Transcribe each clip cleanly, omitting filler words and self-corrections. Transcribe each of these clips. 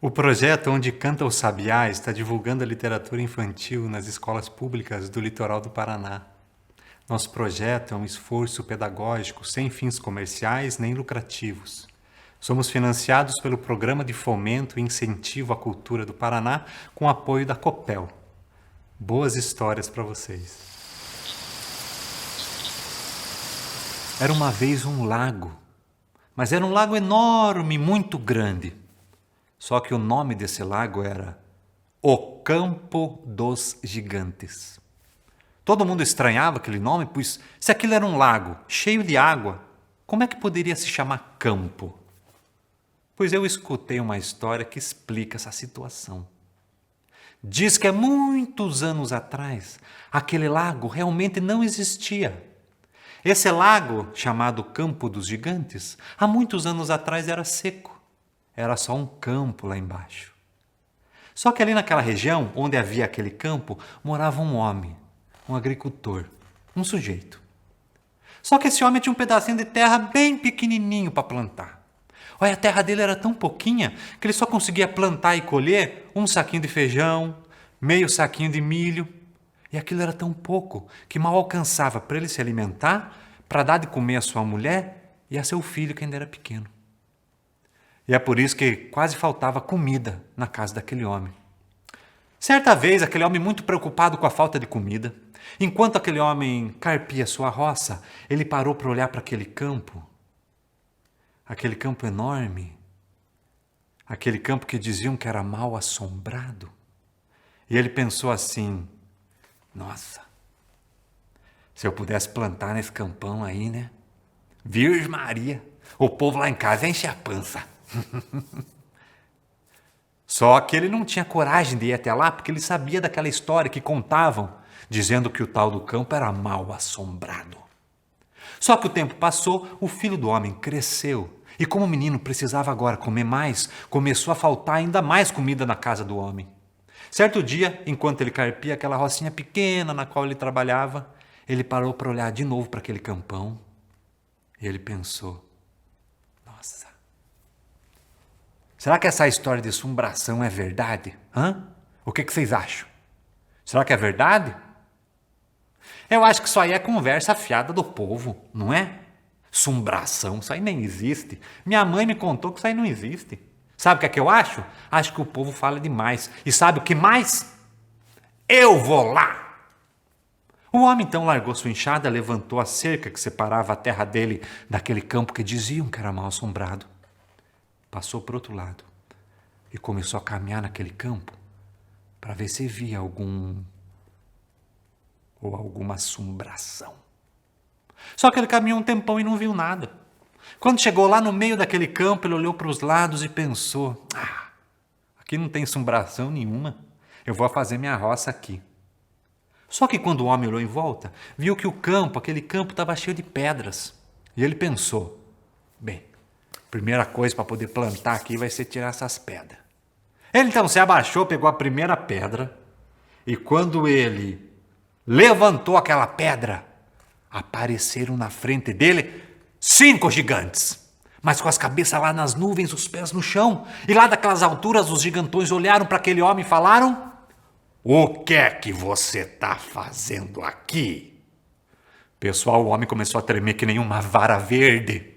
O projeto Onde Canta o Sabiá está divulgando a literatura infantil nas escolas públicas do litoral do Paraná. Nosso projeto é um esforço pedagógico sem fins comerciais nem lucrativos. Somos financiados pelo Programa de Fomento e Incentivo à Cultura do Paraná com apoio da Copel. Boas histórias para vocês. Era uma vez um lago, mas era um lago enorme, muito grande. Só que o nome desse lago era O Campo dos Gigantes. Todo mundo estranhava aquele nome, pois se aquilo era um lago cheio de água, como é que poderia se chamar campo? Pois eu escutei uma história que explica essa situação. Diz que há muitos anos atrás, aquele lago realmente não existia. Esse lago, chamado Campo dos Gigantes, há muitos anos atrás era seco. Era só um campo lá embaixo. Só que ali naquela região, onde havia aquele campo, morava um homem, um agricultor, um sujeito. Só que esse homem tinha um pedacinho de terra bem pequenininho para plantar. Olha, a terra dele era tão pouquinha que ele só conseguia plantar e colher um saquinho de feijão, meio saquinho de milho. E aquilo era tão pouco que mal alcançava para ele se alimentar, para dar de comer a sua mulher e a seu filho que ainda era pequeno. E é por isso que quase faltava comida na casa daquele homem. Certa vez, aquele homem muito preocupado com a falta de comida, enquanto aquele homem carpia sua roça, ele parou para olhar para aquele campo enorme, aquele campo que diziam que era mal assombrado. E ele pensou assim, nossa, se eu pudesse plantar nesse campão aí, né? Virgem Maria, o povo lá em casa enche a pança. Só que ele não tinha coragem de ir até lá, porque ele sabia daquela história que contavam, dizendo que o tal do campo era mal assombrado. Só que o tempo passou, o filho do homem cresceu, e como o menino precisava agora comer mais, começou a faltar ainda mais comida na casa do homem. Certo dia, enquanto ele carpia aquela rocinha pequena na qual ele trabalhava, ele parou para olhar de novo para aquele campão, e ele pensou, nossa, será que essa história de assombração é verdade? O que vocês acham? Será que é verdade? Eu acho que isso aí é conversa fiada do povo, não é? Assombração, isso aí nem existe. Minha mãe me contou que isso aí não existe. Sabe o que é que eu acho? Acho que o povo fala demais. E sabe o que mais? Eu vou lá! O homem então largou sua enxada, levantou a cerca que separava a terra dele daquele campo que diziam que era mal assombrado. Passou para o outro lado e começou a caminhar naquele campo para ver se via alguma assombração. Só que ele caminhou um tempão e não viu nada. Quando chegou lá no meio daquele campo, ele olhou para os lados e pensou, aqui não tem assombração nenhuma, eu vou fazer minha roça aqui. Só que quando o homem olhou em volta, viu que aquele campo estava cheio de pedras. E ele pensou, bem, primeira coisa para poder plantar aqui vai ser tirar essas pedras. Ele então se abaixou, pegou a primeira pedra e quando ele levantou aquela pedra, apareceram na frente dele 5 gigantes, mas com as cabeças lá nas nuvens, os pés no chão. E lá daquelas alturas os gigantões olharam para aquele homem e falaram, o que é que você está fazendo aqui? Pessoal, o homem começou a tremer que nem uma vara verde.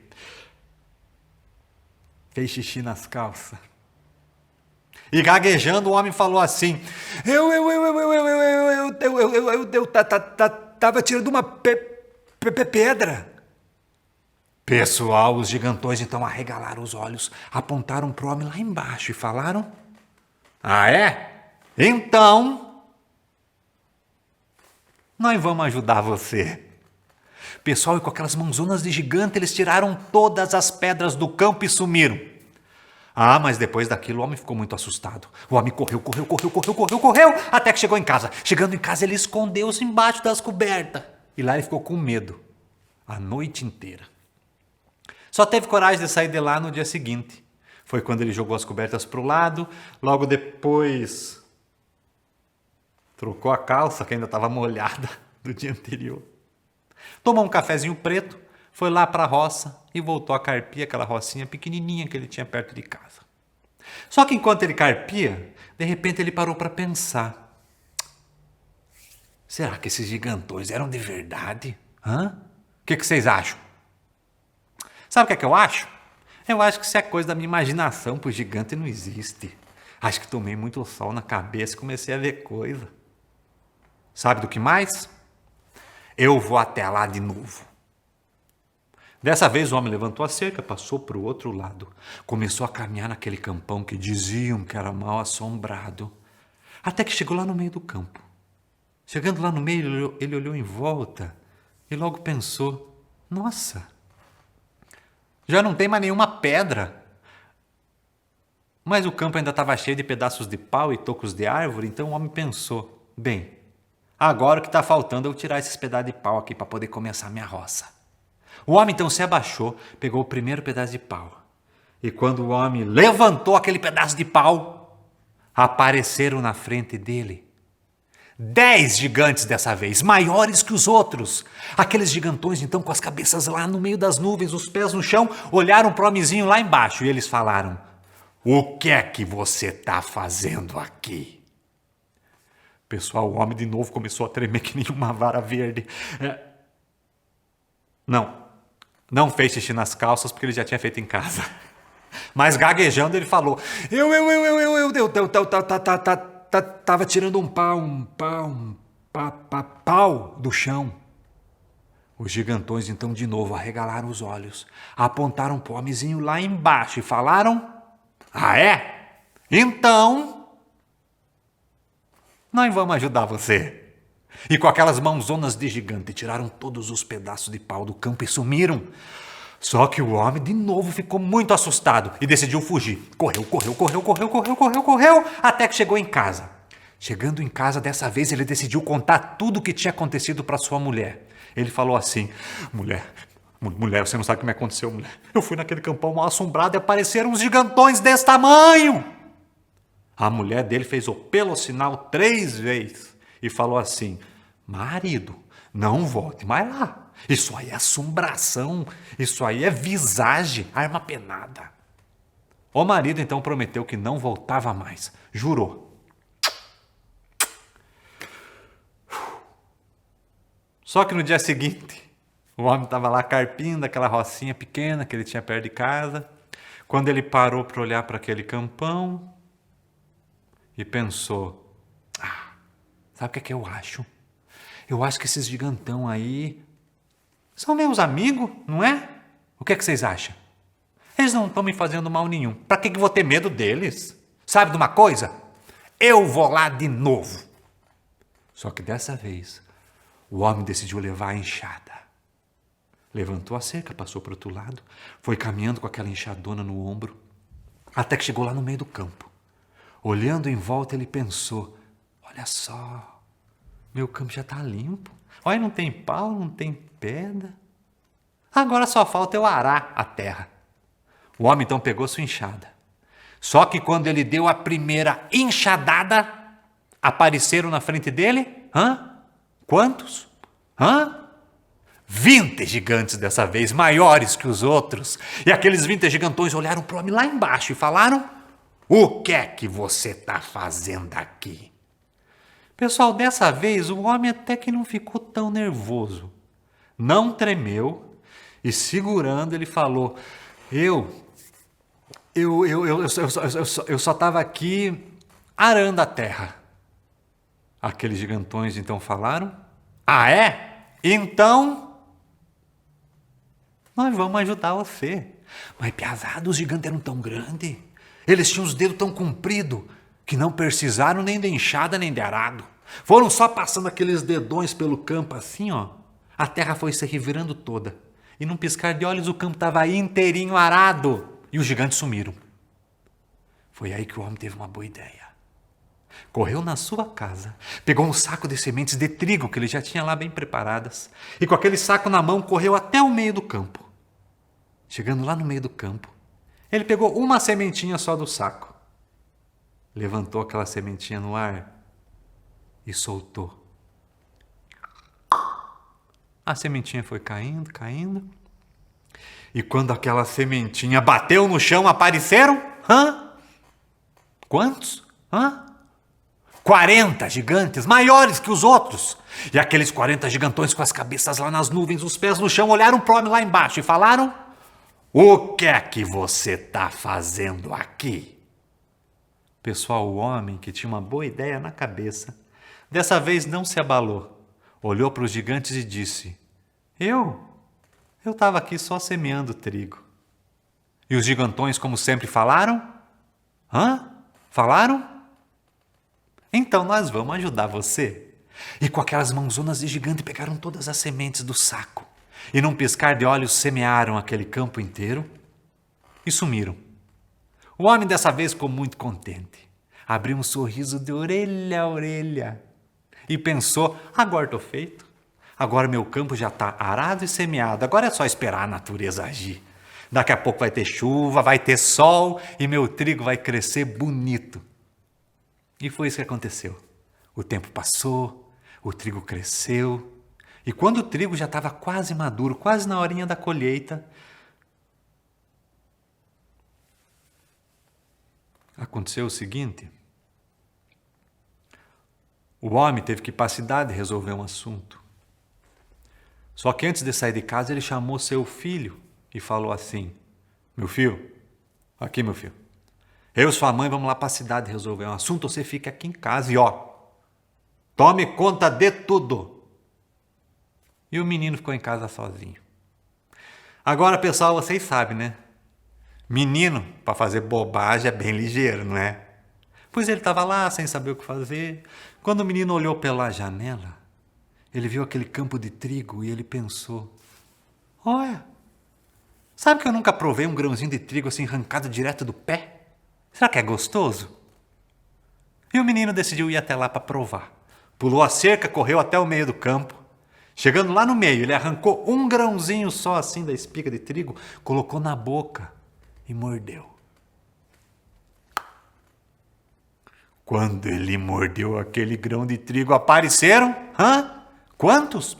Fez xixi nas calças. E gaguejando, o homem falou assim, eu tava tirando uma pedra. Pessoal, os gigantões então arregalaram os olhos, apontaram para o homem lá embaixo e falaram, é? Então, nós vamos ajudar você. Pessoal, e com aquelas mãozonas de gigante, eles tiraram todas as pedras do campo e sumiram. Mas depois daquilo o homem ficou muito assustado. O homem correu, até que chegou em casa. Chegando em casa, ele escondeu-se embaixo das cobertas. E lá ele ficou com medo a noite inteira. Só teve coragem de sair de lá no dia seguinte. Foi quando ele jogou as cobertas para o lado, logo depois trocou a calça, que ainda estava molhada do dia anterior. Tomou um cafezinho preto, foi lá para a roça e voltou a carpir aquela rocinha pequenininha que ele tinha perto de casa. Só que enquanto ele carpia, de repente ele parou para pensar. Será que esses gigantões eram de verdade? Hã? O que vocês acham? Sabe o que é que eu acho? Eu acho que isso é coisa da minha imaginação, pois gigante não existe. Acho que tomei muito sol na cabeça e comecei a ver coisa. Sabe do que mais? Eu vou até lá de novo. Dessa vez o homem levantou a cerca, passou para o outro lado. Começou a caminhar naquele campão que diziam que era mal assombrado. Até que chegou lá no meio do campo. Chegando lá no meio, ele olhou em volta e logo pensou, nossa, já não tem mais nenhuma pedra. Mas o campo ainda estava cheio de pedaços de pau e tocos de árvore, então o homem pensou, bem, agora o que está faltando é eu tirar esses pedaços de pau aqui para poder começar a minha roça. O homem então se abaixou, pegou o primeiro pedaço de pau. E quando o homem levantou aquele pedaço de pau, apareceram na frente dele 10 gigantes dessa vez, maiores que os outros. Aqueles gigantões então com as cabeças lá no meio das nuvens, os pés no chão, olharam para o homenzinho lá embaixo e eles falaram, o que é que você está fazendo aqui? Pessoal, o homem de novo começou a tremer que nem uma vara verde. Não fez xixi nas calças porque ele já tinha feito em casa. Mas gaguejando ele falou, eu tava tirando um pau do chão. Os gigantões então de novo arregalaram os olhos, apontaram pro homenzinho lá embaixo e falaram, ah é? Então, nós vamos ajudar você. E com aquelas mãozonas de gigante, tiraram todos os pedaços de pau do campo e sumiram. Só que o homem de novo ficou muito assustado e decidiu fugir. Correu, até que chegou em casa. Chegando em casa, dessa vez, ele decidiu contar tudo o que tinha acontecido para sua mulher. Ele falou assim, mulher, você não sabe o que me aconteceu, mulher. Eu fui naquele campão mal assombrado e apareceram uns gigantões desse tamanho. A mulher dele fez o pelo sinal 3 vezes e falou assim, marido, não volte mais lá. Isso aí é assombração, isso aí é visagem, arma penada. O marido então prometeu que não voltava mais, jurou. Só que no dia seguinte, o homem estava lá carpindo aquela rocinha pequena que ele tinha perto de casa. Quando ele parou para olhar para aquele campão e pensou, sabe o que é que eu acho? Eu acho que esses gigantão aí são meus amigos, não é? O que é que vocês acham? Eles não estão me fazendo mal nenhum. Para que eu vou ter medo deles? Sabe de uma coisa? Eu vou lá de novo. Só que dessa vez, o homem decidiu levar a enxada. Levantou a cerca, passou para o outro lado, foi caminhando com aquela enxadona no ombro, até que chegou lá no meio do campo. Olhando em volta, ele pensou, olha só, meu campo já está limpo. Olha, não tem pau, não tem pedra. Agora só falta eu arar a terra. O homem então pegou sua enxada. Só que quando ele deu a primeira enxadada, apareceram na frente dele, quantos? 20 gigantes dessa vez, maiores que os outros. E aqueles 20 gigantões olharam para o homem lá embaixo e falaram, o que é que você está fazendo aqui? Pessoal, dessa vez o homem até que não ficou tão nervoso. Não tremeu e segurando ele falou, eu só estava aqui arando a terra. Aqueles gigantões então falaram, ah é? Então, nós vamos ajudar você. Mas piazada, os gigantes eram tão grandes, eles tinham os dedos tão compridos, que não precisaram nem de enxada nem de arado. Foram só passando aqueles dedões pelo campo assim, ó. A terra foi se revirando toda. E num piscar de olhos o campo estava inteirinho arado. E os gigantes sumiram. Foi aí que o homem teve uma boa ideia. Correu na sua casa, pegou um saco de sementes de trigo que ele já tinha lá bem preparadas. E com aquele saco na mão correu até o meio do campo. Chegando lá no meio do campo, ele pegou uma sementinha só do saco. Levantou aquela sementinha no ar e soltou. A sementinha foi caindo. E quando aquela sementinha bateu no chão, apareceram Quantos? 40 gigantes, maiores que os outros. E aqueles 40 gigantões com as cabeças lá nas nuvens, os pés no chão, olharam para o homem lá embaixo e falaram: o que é que você está fazendo aqui? Pessoal, o homem, que tinha uma boa ideia na cabeça, dessa vez não se abalou. Olhou para os gigantes e disse: Eu estava aqui só semeando trigo. E os gigantões, como sempre, falaram: Falaram? Então nós vamos ajudar você. E com aquelas mãozonas de gigante pegaram todas as sementes do saco. E num piscar de olhos semearam aquele campo inteiro e sumiram. O homem dessa vez ficou muito contente. Abriu um sorriso de orelha a orelha. E pensou: agora estou feito. Agora meu campo já está arado e semeado. Agora é só esperar a natureza agir. Daqui a pouco vai ter chuva, vai ter sol e meu trigo vai crescer bonito. E foi isso que aconteceu. O tempo passou, o trigo cresceu, e quando o trigo já estava quase maduro, quase na horinha da colheita, aconteceu o seguinte: o homem teve que ir para a cidade resolver um assunto. Só que antes de sair de casa, ele chamou seu filho e falou assim: meu filho, aqui meu filho, eu e sua mãe vamos lá para a cidade resolver um assunto, você fica aqui em casa e tome conta de tudo. E o menino ficou em casa sozinho. Agora, pessoal, vocês sabem, né? Menino, para fazer bobagem, é bem ligeiro, não é? Pois ele estava lá sem saber o que fazer. Quando o menino olhou pela janela, ele viu aquele campo de trigo e ele pensou: olha, sabe que eu nunca provei um grãozinho de trigo assim arrancado direto do pé? Será que é gostoso? E o menino decidiu ir até lá para provar. Pulou a cerca, correu até o meio do campo. Chegando lá no meio, ele arrancou um grãozinho só assim da espiga de trigo, colocou na boca e mordeu. Quando ele mordeu aquele grão de trigo, apareceram, quantos?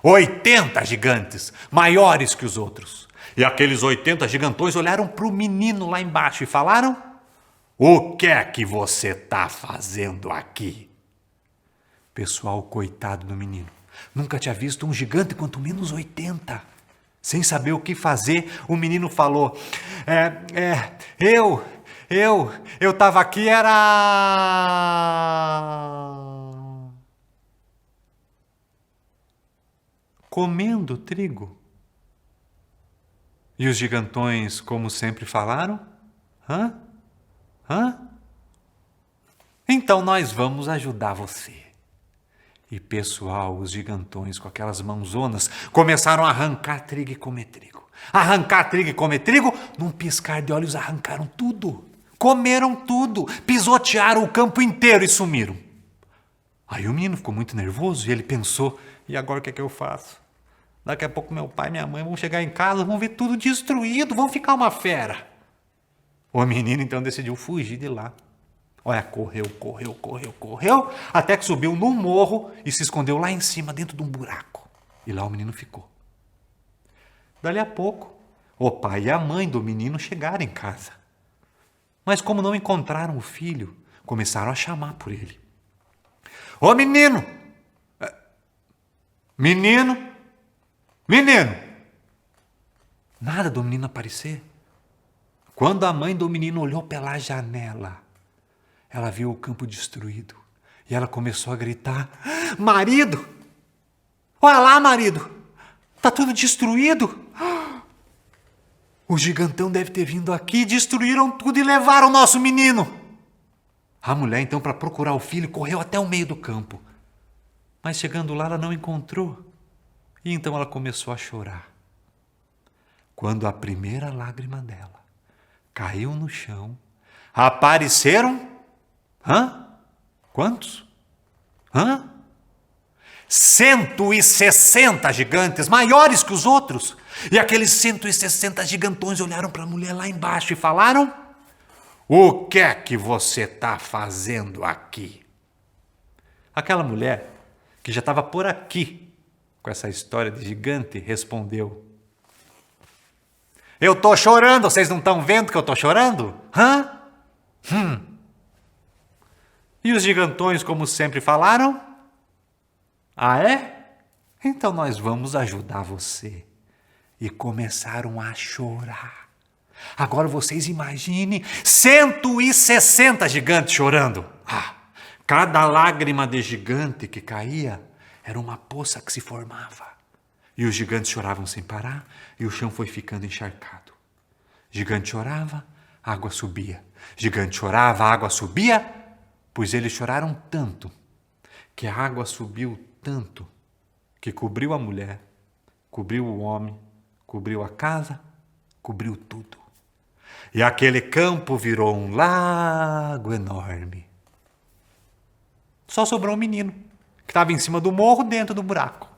80 gigantes, maiores que os outros. E aqueles 80 gigantões olharam para o menino lá embaixo e falaram: o que é que você está fazendo aqui? Pessoal, coitado do menino. Nunca tinha visto um gigante, quanto menos 80. Sem saber o que fazer, o menino falou: eu estava aqui, comendo trigo. E os gigantões, como sempre, falaram: então nós vamos ajudar você. E pessoal, os gigantões com aquelas mãozonas começaram a arrancar trigo e comer trigo. Arrancar trigo e comer trigo, num piscar de olhos arrancaram tudo. Comeram tudo, pisotearam o campo inteiro e sumiram. Aí o menino ficou muito nervoso e ele pensou: e agora o que é que eu faço? Daqui a pouco meu pai e minha mãe vão chegar em casa, vão ver tudo destruído, vão ficar uma fera. O menino então decidiu fugir de lá. Olha, correu, até que subiu num morro e se escondeu lá em cima, dentro de um buraco. E lá o menino ficou. Dali a pouco, o pai e a mãe do menino chegaram em casa. Mas como não encontraram o filho, começaram a chamar por ele. Ô menino! Menino! Menino! Nada do menino aparecer. Quando a mãe do menino olhou pela janela, ela viu o campo destruído e ela começou a gritar: marido! Olha lá, marido! Tá tudo destruído! O gigantão deve ter vindo aqui, destruíram tudo e levaram o nosso menino! A mulher, então, para procurar o filho, correu até o meio do campo. Mas chegando lá, ela não encontrou. E então ela começou a chorar. Quando a primeira lágrima dela caiu no chão, apareceram... Quantos? 160 gigantes, maiores que os outros. E aqueles 160 gigantões olharam para a mulher lá embaixo e falaram: o que é que você está fazendo aqui? Aquela mulher, que já estava por aqui com essa história de gigante, respondeu: eu estou chorando, vocês não estão vendo que eu estou chorando? E os gigantões, como sempre, falaram: ah, é? Então nós vamos ajudar você. E começaram a chorar. Agora vocês imaginem 160 gigantes chorando. Cada lágrima de gigante que caía era uma poça que se formava. E os gigantes choravam sem parar e o chão foi ficando encharcado. Gigante chorava, a água subia. Gigante chorava, a água subia, pois eles choraram tanto que a água subiu tanto que cobriu a mulher, cobriu o homem, cobriu a casa, cobriu tudo. E aquele campo virou um lago enorme. Só sobrou um menino, que estava em cima do morro, dentro do buraco.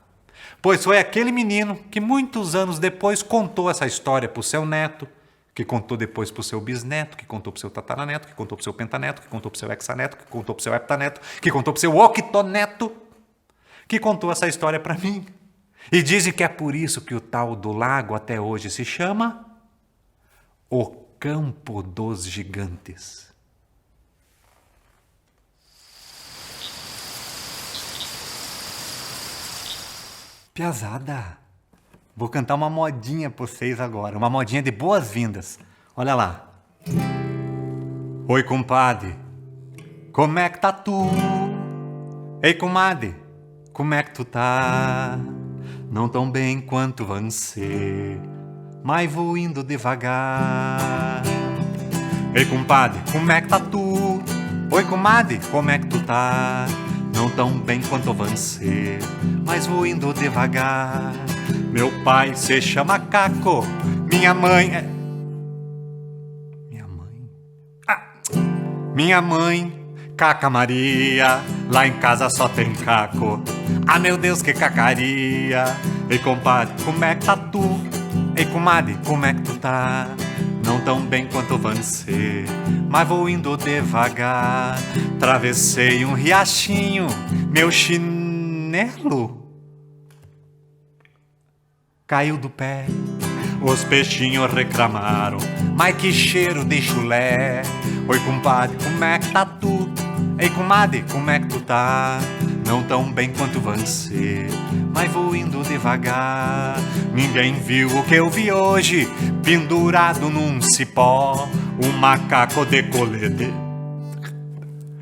Pois foi aquele menino que muitos anos depois contou essa história para o seu neto, que contou depois para o seu bisneto, que contou para o seu tataraneto, que contou para o seu pentaneto, que contou para o seu hexaneto, que contou para o seu heptaneto, que contou para o seu octoneto, que contou essa história para mim. E dizem que é por isso que o tal do lago até hoje se chama o Campo dos Gigantes. Piazada, vou cantar uma modinha para vocês agora, uma modinha de boas-vindas. Olha lá. Oi, compadre, como é que tá tu? Ei, comadre, como é que tu tá? Não tão bem quanto você, mas vou indo devagar. Ei, compadre, como é que tá tu? Oi, comadre, como é que tu tá? Não tão bem quanto você, mas vou indo devagar. Meu pai se chama Caco, minha mãe é... Minha mãe, Caca Maria, lá em casa só tem caco. Ah, meu Deus, que cacaria. Ei, compadre, como é que tá tu? Ei, comadre, como é que tu tá? Não tão bem quanto você, mas vou indo devagar. Travessei um riachinho, meu chinelo caiu do pé. Os peixinhos reclamaram, mas que cheiro de chulé. Oi, compadre, como é que tá tu? Ei, comadre, como é que tu tá? Não tão bem quanto você, mas vou indo devagar. Ninguém viu o que eu vi hoje, pendurado num cipó, um macaco de colete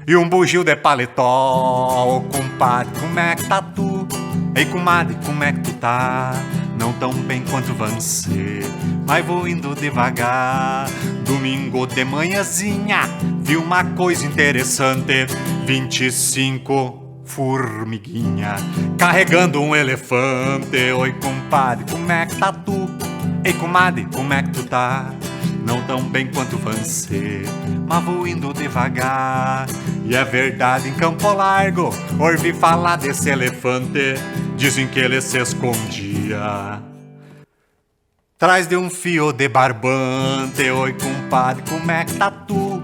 e um bugio de paletó. Ô, compadre, como é que tá tu? Ei, comadre, como é que tu tá? Não tão bem quanto você, mas vou indo devagar. Domingo de manhãzinha, vi uma coisa interessante. 25 formiguinha carregando um elefante. Oi, compadre, como é que tá tu? Ei, comadre, como é que tu tá? Não tão bem quanto você, mas vou indo devagar. E é verdade, em Campo Largo ouvi falar desse elefante. Dizem que ele se escondia atrás de um fio de barbante. Oi, compadre, como é que tá tu?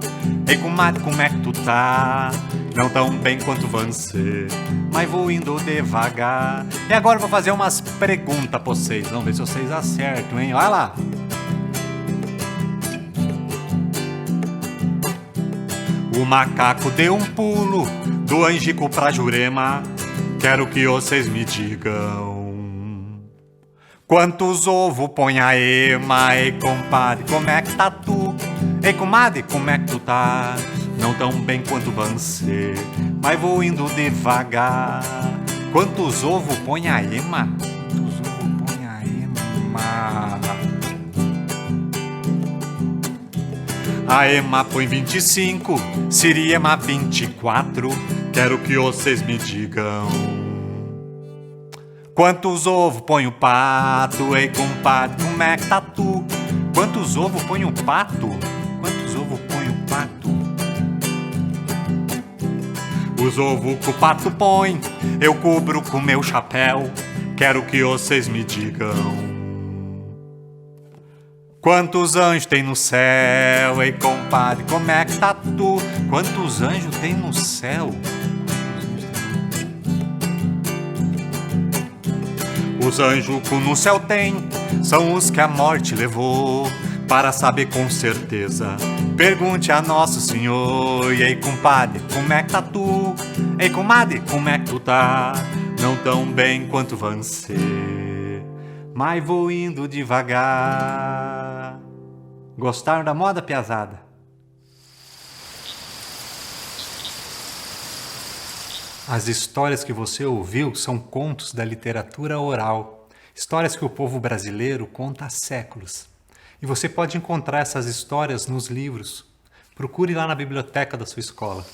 Ei, comadre, como é que tu tá? Não tão bem quanto você, mas vou indo devagar. E agora eu vou fazer umas perguntas pra vocês. Vamos ver se vocês acertam, hein? Olha lá. O macaco deu um pulo do Angico pra Jurema. Quero que vocês me digam quantos ovos põe a ema. Ei, compadre, como é que tá tu? Ei, comadre, como é que tu tá? Não tão bem quanto você, mas vou indo devagar. Quantos ovos põe a ema? Quantos ovos põe a ema? A ema põe 25, Siriema 24. Quero que vocês me digam quantos ovos põe o pato. Ei, compadre, como é que tá tu? Quantos ovos põe o pato? Quantos ovos põe o pato? Os ovos que o pato põe, eu cubro com meu chapéu. Quero que vocês me digam quantos anjos tem no céu. Ei, compadre, como é que tá tu? Quantos anjos tem no céu? Os anjos que no céu tem são os que a morte levou para saber com certeza, pergunte a Nosso Senhor. E aí, compadre, como é que tá tu? Ei, comadre, como é que tu tá? Não tão bem quanto você, mas vou indo devagar. Gostaram da moda, piazada? As histórias que você ouviu são contos da literatura oral, histórias que o povo brasileiro conta há séculos. E você pode encontrar essas histórias nos livros. Procure lá na biblioteca da sua escola.